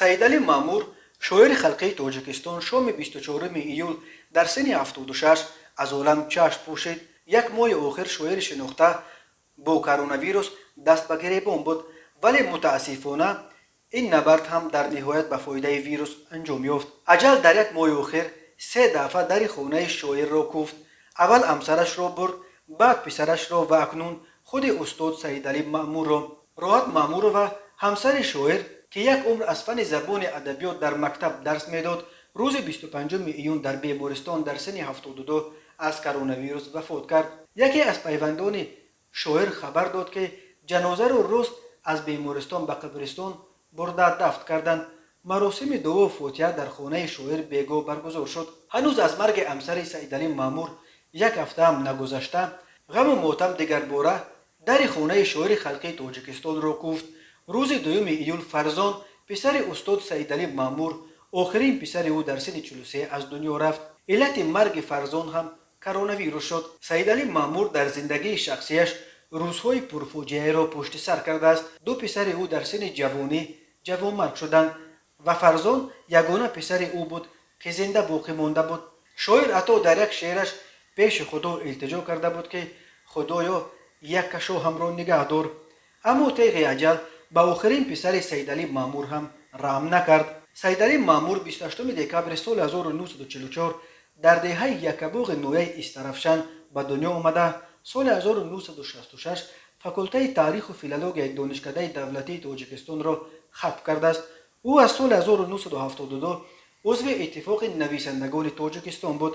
саидали маъмур шоири халқии тоҷикистон шоми 24 июл дар синни 76 аз олам чашм пӯшид. як моҳи охир шоири шинохта бо коронавирус даст ба гиребон буд, вале мутаассифона ин набард ҳам дар ниҳоят ба фоидаи вирус анҷом ёфт. аҷал дар як моҳи охир 3 дафъа дари хонаи шоирро куфт. аввал ҳамсарашро бурд, баъд писарашро ва акнун худи устод Саидали Маъмурро. Роҳат Маъмурова, ҳамсари шоир, ки як умр аз фани забони адабиёт дар мактаб дарс медод, рӯзи 25 июн дар бемористон дар синни 72 аз коронавирус вафот кард. яке аз пайвандони шоир хабар дод, ки ҷанозаро рост аз бемористон ба қабристон бурда дафн карданд. маросими дуо фотиҳа дар хонаи шоир бегоҳ баргузор шуд. ҳанӯз аз марги ҳамсари Саидали Маъмур як ҳафтаам нагузашта, ғаму мотам дигарбора дари хонаи шоири халқии тоҷикистонро куфт. рӯзи 2 июл Фарзон, писари устод Саидали Маъмур, охирин писари ӯ дар синни 43 аз дунё рафт. иллати марги Фарзон ҳам коронавирус шуд. Саидали Маъмур дар зиндагии шахсияш рӯзҳои пурфоҷиаеро пушти сар кардааст. ду писари ӯ дар синни ҷавонӣ ҷавонмарг шуданд ва Фарзон ягона писари ӯ буд, ки зинда боқӣ монда буд. шоир ҳатто дар як шеъраш пеши худо илтиҷо карда буд, ки худоё як кашоҳамро нигаҳ дор. аммо теғи аҷал ба охирин писари Саидали Маъмур ҳам раҳм накард. Саидали Маъмур 28 декабри соли 1944 дар деҳаи Якабоғи ноҳияи Истарафшан ба дунё омада, соли 1966 факултаи таъриху филологияи донишкадаи давлатии Тоҷикистонро хатм кардааст. ӯ аз соли 1972 узви Иттифоқи нависандагони Тоҷикистон буд.